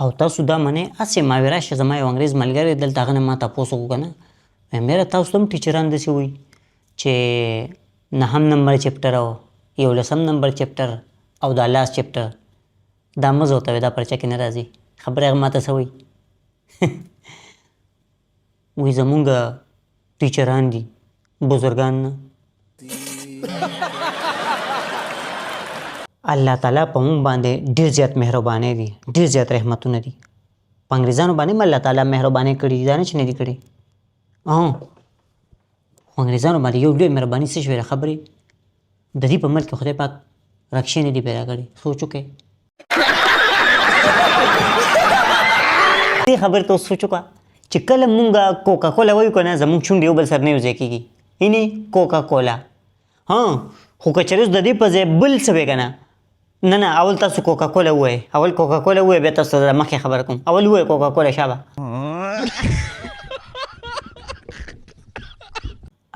او تاسو دا منې هسې ما وې راشه زما یو انګریز ملګری دلته هغه نه ما تپوس وکړو که نه وایم یاره تاسو ته هم ټیچران داسې وایي چې 9 نمبر چپټر او 11 نمبر چپټر او دا لاس چپټر دا مه زه ورته وایي دا پرچه کې نه راځي خبره هغه ما ته څه وایي وایي زمونږ ټیچران دي بزرګان نه الله تعالی په مونږ باندې ډېر زیات مهربانۍ دي ډېر زیات رحمتونه دي په انګریزانو باندې هم الله تعالی مهربانۍ کړي دي دا نه چې نه دي کړي خو انګریزانو باندې یو ډېر مهرباني څه شوې ده خبرې د دې په ملک کې خدای پاک رکشې نه دي پیدا کړي سوچ وکړئ دې خبرې ته اوس سوچ وکړه چې کله مونږ کوکا کولا وایو که نه زمونږ شونډې یو بل سره نه یو ځای کېږي یعنې کوکا کولا خو که چېرې اوس د دې په ځای بل څه وی که نه نه اول تاسو کوکا کولا ووایئ اول کوکا کولا ووایئ بیا تاسو ته مخکې خبره کوم اول ووایئ کوکا کولا شابه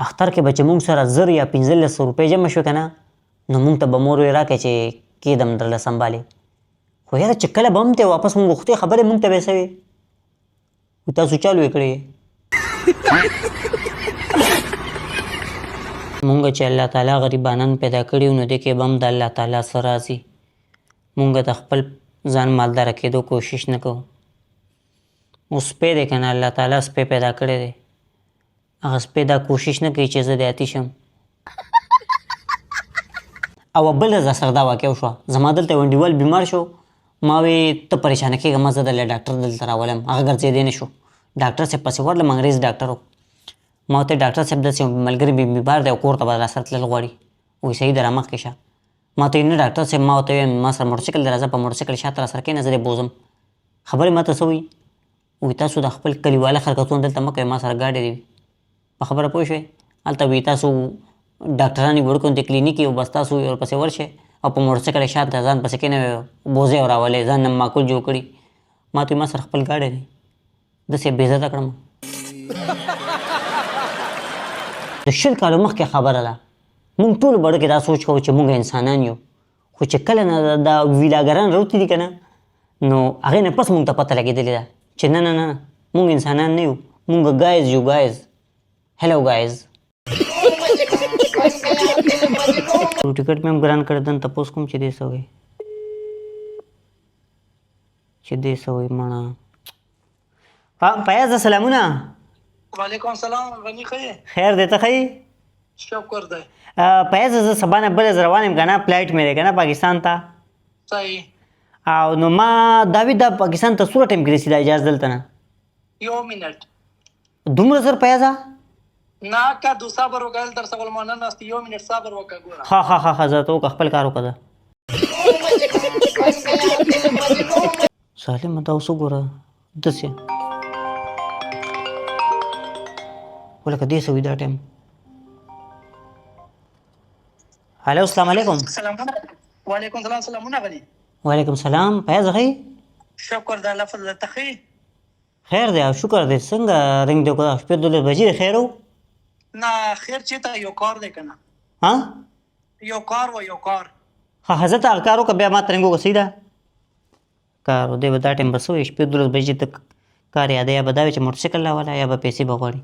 اختر کې به چې مونږ سره 1000 یا 1500 روپۍ جمع شوې که نه نو مونږ ته به مور وی راکړئ چې کېدم درله سنبالې خو یاره چې کله به هم ته واپس مونږ غوښتې خبرې مونږ ته به یې څه وې تاسو چالو یې کړې مونږ چې الله تعالی غریبانان پیدا کړي نو دې کې به هم د الله تعالی څه راځي مونږ د خپل ځان مالداره کېدو کوشش نه کوو اوس سپی دی که نه الله تعالی سپی پیدا کړی دی هغه سپی دا کوشش نه کوي چې زه دیاتي شم او بل ورځ راسره دا واقع وشوه زما دلته یو انډیوال بیمار شو ما وی ته پریشانه کېږه ما زه دله ډاکټر دلته راولم هغه ګرځېدی نه شو ډاکټر صاحب پسې ورلم انګریز ډاکټر و ما ورته ډاکټر صاحب داسې ملګري بیمار دی او کور ته به راسره تلل غواړي وایي صحیح ده رامخکې شه ما ته نه ډاکټر صاحب ما ورته ویم ما سره موټرسایکل دی راځه په موټرسایکل شاته راسره کښېنه زه دې بوځم خبرې ما ته څه وایي وایي تاسو د خپل کلیواله حرکتونه دلته مه کوئ ما سره ګاډی دی په خبره پوه شوې هلته وایي تاسو ډاکټران یې وړکو د کلینیک یو بس تاسو ورپسې ورشئ او په موټرسایکل یې شاته ځان پسې کښېنوئ بوځې او راولئ ځان نه معقول جوړ کړي ما ته ما سره خپل ګاډی دی داسې بې عزته کړم د 20 کالو مخکې خبره ده مونږ ټول بړه کې دا سوچ کوو چې مونږ انسانان یو خو چې کله نه دا ویلاګران راوتي دي که نه نو هغې نه پس مونږ ته پته لګېدلې ده چې نه نه نه مونږ انسانان نه یو مونږ ګایز یو ګایز هلو ګایز ټکټ مې هم ګران کړی دن تپوس کوم چې دې څه وایي مړه فیاض سلامونه وعلیکم السلام غنی ښه یې خیر دی ته ښه یې شکر دی فیاض زه سبا نه بله ځل روان یم که نه فلایټ مې دی که نه پاکستان ته صحیح او نو ما دا وي دا پاکستان ته څومره ټایم کې رسي دا اجازه دلته نه 1 منټ دومره زر فیاضه نه که دو صبر وکړه در څه ولمانه ناست 1 منټ صبر وکړه ګوره ها زه ته وکړه خپل کار وکړه سالمه دا اوس وګوره داسې ولکه دې څه وي دا ټایم هلو السلام علیکم وعلیکم السلام سلامونه غني وعلیکم سلام فیاض ښه شکر د الله فضل ته ښه خیر دی او شکر دی څنګه رنګ دی وکړه 12 بجې دی خیر و نه خیر چېرته یو کار دی که نه ها یو کار ها زه ته هغه کار وکړه بیا ما ته رنګ وکړه صحیح ده کار و دی به دا ټایم به څه وایي 12 بجې ته کار یا دی یا به دا وي چې موټرسایکل راوله یا به پیسې به غواړي